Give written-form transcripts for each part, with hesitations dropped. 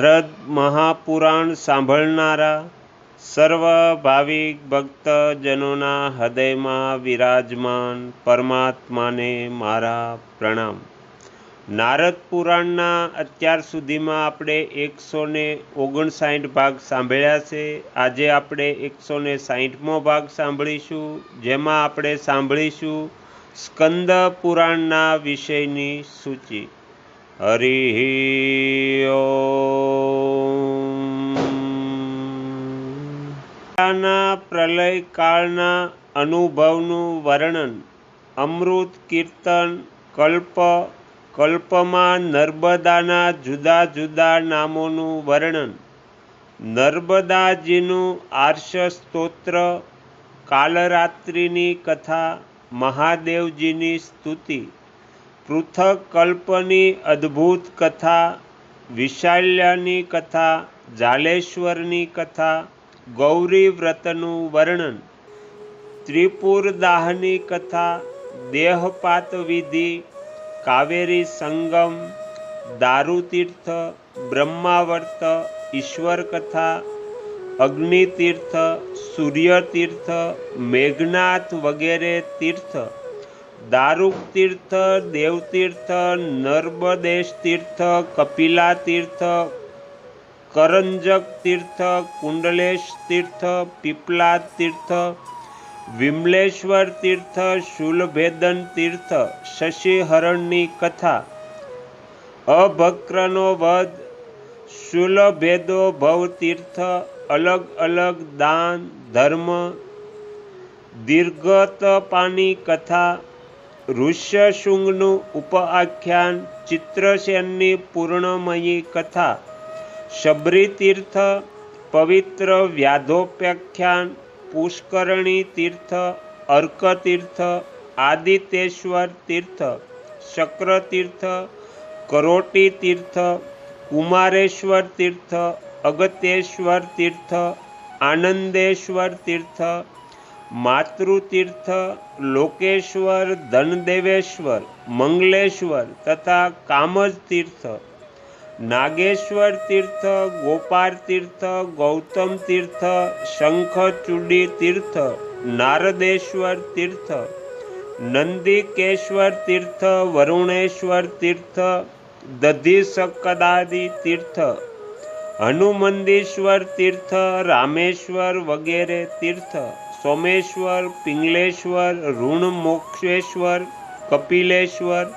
નારદ મહાપુરાણ સાંભળનારા સર્વ ભાવિક ભક્તજનોના હૃદયમાં વિરાજમાન પરમાત્માને મારા પ્રણામ। નારદ પુરાણના અત્યાર સુધીમાં આપણે 159 ભાગ સાંભળ્યા છે। આજે આપણે 160મો ભાગ સાંભળીશું, જેમાં આપણે સાંભળીશું સ્કંદ પુરાણના વિષયની સૂચિ। હરિ ઓમ। પ્રલય કાળના અનુભવનું વર્ણન, અમૃત કીર્તન, કલ્પમાં નર્મદાના જુદા જુદા નામોનું વર્ણન, નર્મદાજીનું આર્ષ સ્તોત્ર, કાલરાત્રિની કથા, મહાદેવજીની સ્તુતિ, પૃથક કલ્પની અદ્ભુત કથા, વિશાલ્યની કથા, જાલેશ્વરની કથા, ગૌરી વ્રતનું વર્ણન, ત્રિપુરદાહની કથા, દેહપાત વિધિ, કાવેરી સંગમ, દારુતીર્થ, બ્રહ્માવર્ત, ઈશ્વર કથા, અગ્નિતીર્થ, સૂર્યતીર્થ, મેઘનાથ વગેરે તીર્થ, દારૂક તીર્થ, દેવતીર્થ, નર્મદેશ તીર્થ, કપિલા તીર્થ, કરંજક તીર્થ, કુંડલેશ તીર્થ, પીપલાદ તીર્થ, વિમલેશ્વર તીર્થ, શૂલભેદન તીર્થ, શશિહરણની કથા, અભક્રનો વધ, શૂલભેદો ભવ તીર્થ, અલગ અલગ દાન ધર્મ, દીર્ઘતપાની કથા, ઋષ્યશૃંગનું ઉપાખ્યાન, ચિત્રસેનની પૂર્ણમયી કથા, શબરી તીર્થ, પવિત્ર વ્યાધોપાખ્યાન, પુષ્કરણી તીર્થ, અર્ક તીર્થ, આદિતેશ્વર તીર્થ, શક્ર તીર્થ, કરોટી તીર્થ, કુમારેશ્વર તીર્થ, અગત્યેશ્વર તીર્થ, આનંદેશ્વર તીર્થ, માતૃતીર્થ, લોકેશ્વર, ધનદેવેશ્વર, મંગલેશ્વર તથા કામજ તીર્થ, નાગેશ્વર તીર્થ, ગોપાર તીર્થ, ગૌતમ તીર્થ, શંખચૂડી તીર્થ, નારદેશ્વર તીર્થ, નંદિકેશ્વર તીર્થ, વરુણેશ્વર તીર્થ, દધિસકદાદી તીર્થ, હનુમંદીશ્વર તીર્થ, રામેશ્વર વગેરે તીર્થ, સોમેશ્વર, પિંગલેશ્વર, ઋણમોક્ષેશ્વર, કપિલેશ્વર,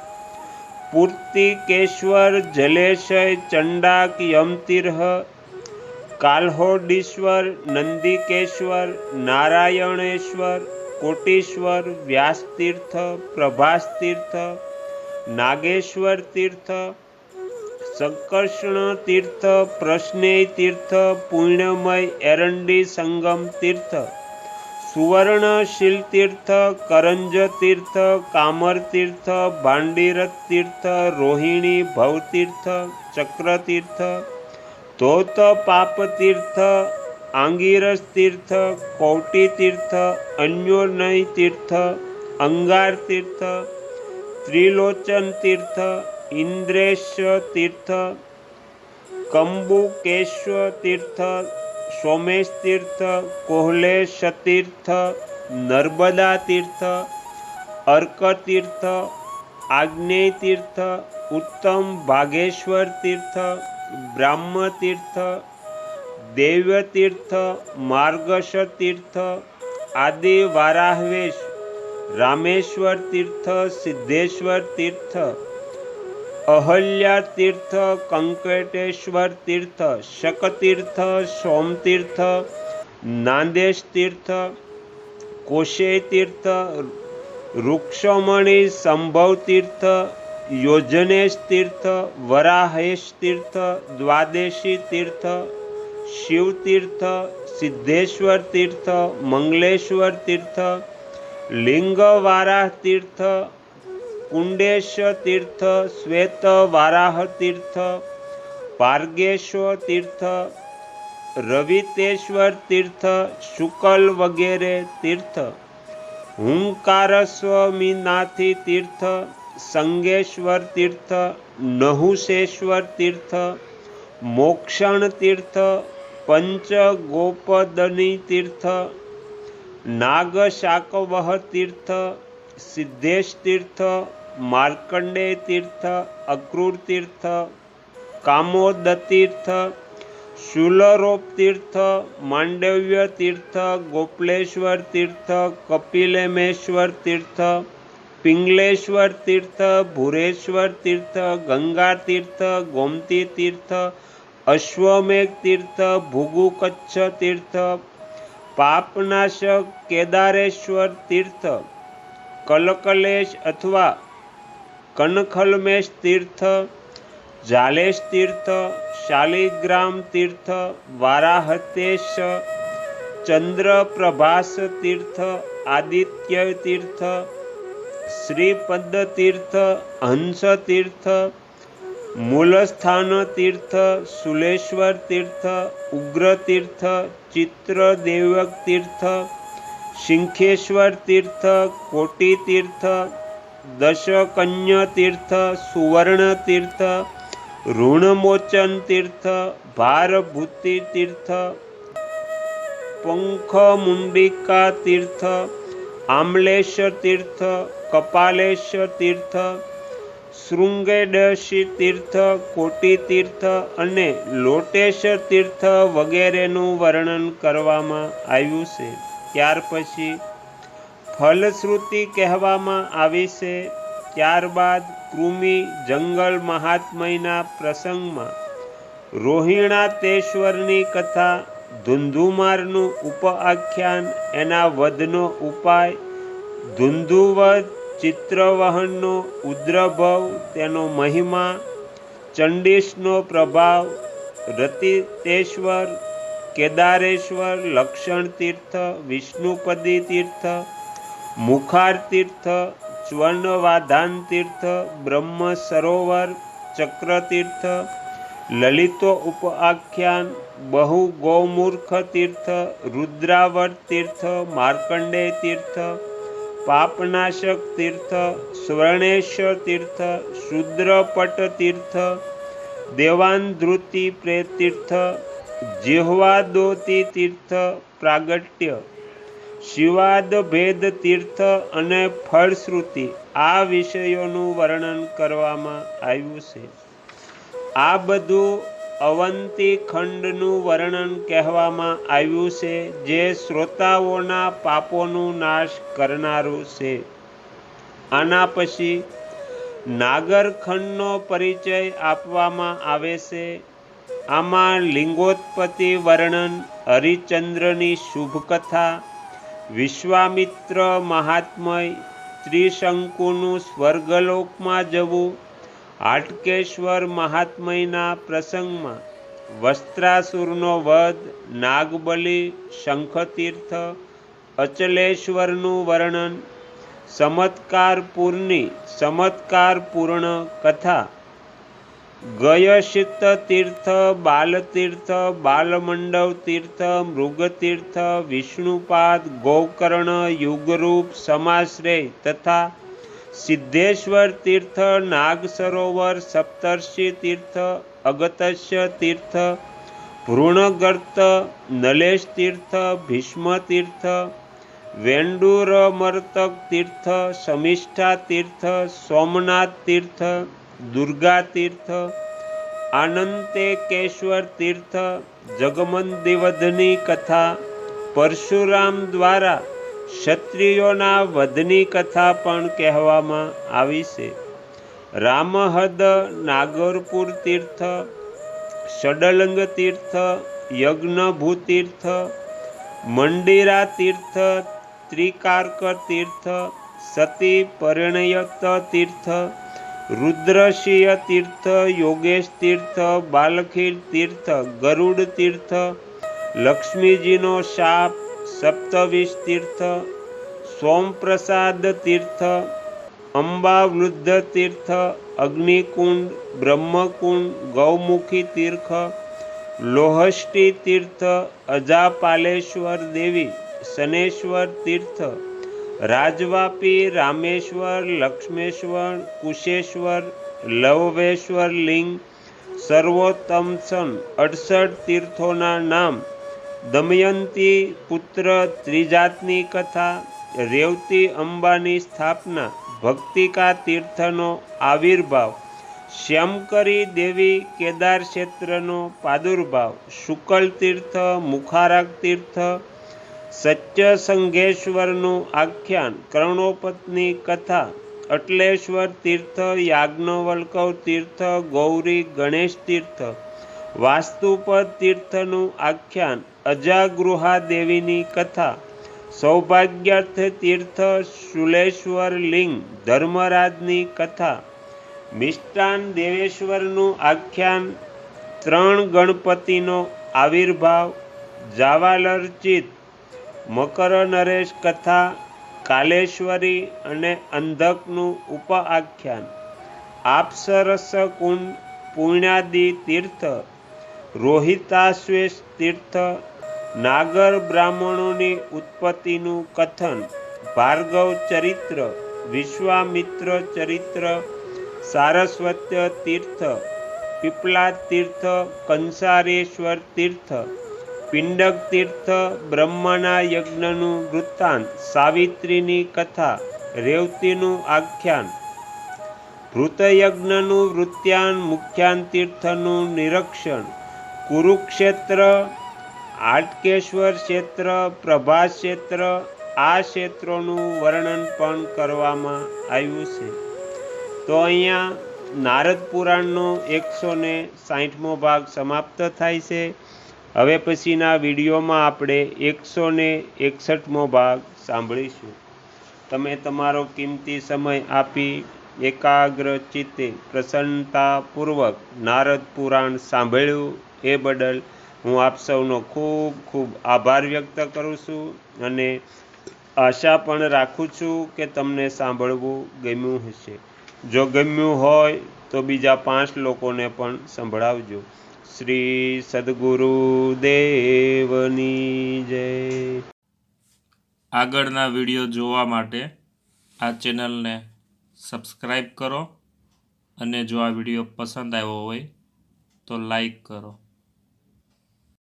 પૂર્તિકેશ્વર, જલેશય, ચંડાક, યમતીર્થ, કાલ્હોડીશ્વર, નંદિકેશ્વર, નારાયણેશ્વર, કોટીશ્વર, વ્યાસતીર્થ, પ્રભાસતીર્થ, નાગેશ્વર તીર્થ, સંકર્ષણ તીર્થ, પ્રશ્નેય તીર્થ, પુણ્યમય એરંડી સંગમ તીર્થ, સુવર્ણશીલ તીર્થ, કરંજ તીર્થ, કામર તીર્થ, ભાંડીરથ તીર્થ, રોહિણી ભવતીર્થ, ચક્રતીર્થ, ધોત પાપ તીર્થ, આંગીરસ તીર્થ, કૌટી તીર્થ, અન્યોનય તીર્થ, અંગાર તીર્થ, ત્રિલોચન તીર્થ, ઇન્દ્રેશ તીર્થ, કંબુકેશ્વર તીર્થ, સોમેશ તીર્થ, કોહલેશ તીર્થ, નર્મદા તીર્થ, અર્ક તીર્થ, આગ્નેય તીર્થ, ઉત્તમ ભાગેશ્વર તીર્થ, બ્રાહ્મ તીર્થ, દૈવ્ય તીર્થ, માર્ગશ તીર્થ, આદિ વારાહવેશ, રામેશ્વર તીર્થ, સિદ્ધેશ્વર તીર્થ, અહલ્યા તીર્થ, કંકટેશ્વર તીર્થ, શકતીર્થ, સોમતીર્થ, નાંદેશ તીર્થ, કોશેય તીર્થ, વૃક્ષમણી સંભવ તીર્થ, યોજનેશ તીર્થ, વરાહેશ તીર્થ, દ્વાદશી તીર્થ, શિવ તીર્થ, સિદ્ધેશ્વર તીર્થ, મંગલેશ્વર તીર્થ, લિંગવારાહ તીર્થ, કુંડેશ તીર્થ, શ્વેત વારાહ તીર્થ, પાર્ગેશ્વર તીર્થ, રવિતેશ્વર તીર્થ, શુકલ વગેરે તીર્થ, હુંકારસ્વામીનાથી તીર્થ, સંગેશ્વર તીર્થ, નહુશેશ્વર તીર્થ, મોક્ષણ તીર્થ, પંચગોપદની તીર્થ, નાગશાકવહ તીર્થ, સિદ્ધેશ તીર્થ, માર્કંડેય તીર્થ, અક્રૂર તીર્થ, કામોદ તીર્થ, શૂલરોપ તીર્થ, માંડવ્ય તીર્થ, ગોપલેશ્વર તીર્થ, કપિલેમેશ્વર તીર્થ, પિંગલેશ્વર તીર્થ, ભૂરેશ્વર તીર્થ, ગંગા તીર્થ, ગોમતી તીર્થ, અશ્વમેઘ તીર્થ, ભૃગુ કચ્છ તીર્થ, પાપનાશક કેદારેશ્વર તીર્થ, કલકલેશ અથવા કનખલમેશ તીર્થ, જાલેશ તીર્થ, શાલિગ્રામ તીર્થ, વારાહતેશ, ચંદ્રપ્રભાસ તીર્થ, આદિત્ય તીર્થ, શ્રીપદ તીર્થ, હંસ તીર્થ, મૂલસ્થાન તીર્થ, શુલેશ્વર તીર્થ, ઉગ્ર તીર્થ, ચિત્રદેવક તીર્થ, શિંખેશ્વર તીર્થ, કોટી તીર્થ, દશકન્ય તીર્થ, સુવર્ણ તીર્થ, ઋણમોચન તીર્થ, ભારભૂતિ તીર્થ, પંખમુંડિકા તીર્થ, આમલેશ તીર્થ, કપાલેશ તીર્થ, શૃંગેડશી તીર્થ, કોટી તીર્થ અને લોટેશ તીર્થ વગેરેનું વર્ણન કરવામાં આવ્યું છે. ત્યાર પછી ફલશ્રુતિ કહેવામાં આવી છે. ત્યારબાદ કૃમિ જંગલ મહાત્મયના પ્રસંગમાં રોહિણાતેશ્વરની કથા, ધુંધુમારનું ઉપઆખ્યાન, એના વધનો ઉપાય, ધુંધુવધ, ચિત્રવહનનો ઉદ્રભવ, તેનો મહિમા, ચંડીશનો પ્રભાવ, રતિતેશ્વર, કેદારેશ્વર, લક્ષણ તીર્થ, વિષ્ણુપદી તીર્થ, મુખાર તીર્થ, ચ્વનવાધાન તીર્થ, બ્રહ્મ સરોવર, ચક્રતીર્થ, લલિતો ઉપાખ્યાન, બહુ ગૌમૂર્ખ તીર્થ, રુદ્રાવર્ત તીર્થ, માર્કંડેય તીર્થ, પાપનાશક તીર્થ, સ્વર્ણેશ્વર તીર્થ, શુદ્રપટ તીર્થ, દેવાંધૃતિ તીર્થ, જીહ્વાદોતી તીર્થ, પ્રાગટ્ય, શિવાદભેદ તીર્થ અને ફળશ્રુતિ, આ વિષયોનું વર્ણન કરવામાં આવ્યું છે. આ બધું અવંતી ખંડનું વર્ણન કહેવામાં આવ્યું છે, જે શ્રોતાઓના પાપોનું નાશ કરનારું છે. આના પછી નાગરખંડનો પરિચય આપવામાં આવે છે. આમાં લિંગોત્પત્તિ વર્ણન, હરિચંદ્રની શુભકથા, વિશ્વામિત્ર મહાત્મય, ત્રિશંકુનું સ્વર્ગલોકમાં જવું, હાટકેશ્વર મહાત્મયના પ્રસંગમાં વસ્ત્રાસુરનો વધ, નાગબલી, શંખતીર્થ, અચલેશ્વરનું વર્ણન, ચમત્કારપુરની ચમત્કારપૂર્ણ કથા, ગયશિત તીર્થ, બાલતીર્થ, બાલમંડવ તીર્થ, મૃગતીર્થ, વિષ્ણુપાદ, ગોકર્ણ, યુગરૂપ, સમાશ્રય તથા સિદ્ધેશ્વર તીર્થ, નાગ સરોવર, સપ્તર્ષિ તીર્થ, અગત્ય તીર્થ, ભૃણગર્ત, નલેશ તીર્થ, ભીષ્મ તીર્થ, વેંડુરમર્તક તીર્થ, શમિષ્ઠા તીર્થ, સોમનાથ તીર્થ, દુર્ગા તીર્થ, આનંતેકેશ્વર તીર્થ, જગમંદિવધની કથા, પરશુરામ દ્વારા ક્ષત્રિયોના વધની કથા પણ કહેવામાં આવી છે. રામહદ, નાગરપુર તીર્થ, ષડલંગ તીર્થ, યજ્ઞભૂતીર્થ, મંડિરા તીર્થ, ત્રિકાર્ક તીર્થ, સતી પરિણયત તીર્થ, રુદ્રશિય તીર્થ, યોગેશ તીર્થ, બાલખીર તીર્થ, ગરુડ તીર્થ, લક્ષ્મીજીનો શાપ, સપ્તવિશ તીર્થ, સોમપ્રસાદ તીર્થ, અંબાવૃદ્ધ તીર્થ, અગ્નિકુંડ, બ્રહ્મકુંડ, ગૌમુખી તીર્થ, લોહષ્ટી તીર્થ, અજાપાલેશ્વર દેવી, શનેશ્વર તીર્થ, રાજવાપી, રામેશ્વર, લક્ષ્મેશ્વર, કુશેશ્વર, લવવેશ્વર લિંગ, સર્વોત્તમ સન 68 તીર્થોના નામ, દમયંતી પુત્ર ત્રિજાતની કથા, રેવતી અંબાની સ્થાપના, ભક્તિકા તીર્થનો આવિર્ભાવ, શ્યામકરી દેવી કેદાર ક્ષેત્રનો પ્રાદુર્ભાવ, શુકલ તીર્થ, મુખારક તીર્થ, સત્યસંઘેશ્વરનું આખ્યાન, કર્ણોપતની કથા, અટલેશ્વર તીર્થ, યાજ્ઞવલ્કવ તીર્થ, ગૌરી ગણેશ તીર્થ, વાસ્તુપદ તીર્થનું આખ્યાન, અજાગૃહા દેવીની કથા, સૌભાગ્યર્થ તીર્થ, શુલેશ્વર લિંગ, ધર્મરાજની કથા, મિષ્ટાન દેવેશ્વરનું આખ્યાન, 3 ગણપતિનો આવિર્ભાવ, જાવાલરચિત મકર નરેશ કથા, કાલેશ્વરી અને અંધકનું ઉપઆખ્યાન, આપસરસ કુંડ, પુણ્યાદી તીર્થ, રોહિતાશ્વેશ તીર્થ, નાગર બ્રાહ્મણોની ઉત્પત્તિનું કથન, ભાર્ગવ ચરિત્ર, વિશ્વામિત્ર ચરિત્ર, સારસ્વત્ય તીર્થ, પીપલા તીર્થ, કંસારેશ્વર તીર્થ, પિંડક તીર્થ, બ્રહ્માના યજ્ઞનું વૃત્તાંત, સાવિત્રીની કથા, રેવતીનું આખ્યાન, ભૃતયજ્ઞનું વૃત્યાન, મુખ્યાન તીર્થનું નિરીક્ષણ, કુરુક્ષેત્ર, આટકેશ્વર ક્ષેત્ર, પ્રભાસ ક્ષેત્ર, આ ક્ષેત્રોનું વર્ણન પણ કરવામાં આવ્યું છે. તો અહીંયા નારદ પુરાણનો 160મો ભાગ સમાપ્ત થાય છે. હવે પછીના વિડીયોમાં આપણે 161મો ભાગ સાંભળીશું. તમે તમારો કિંમતી સમય આપી એકાગ્ર ચિત્તે પ્રસન્નતાપૂર્વક નારદ પુરાણ સાંભળ્યું એ બદલ હું આપ સૌનો ખૂબ ખૂબ આભાર વ્યક્ત કરું છું અને આશા પણ રાખું છું કે તમને સાંભળવું ગમ્યું હશે. જો ગમ્યું હોય તો બીજા 5 લોકોને પણ સંભળાવજો. શ્રી સદગુરુદેવની જય. આગળના વિડીયો જોવા માટે આ ચેનલને સબસ્ક્રાઈબ કરો અને જો આ વિડીયો પસંદ આવ્યો હોય તો લાઈક કરો.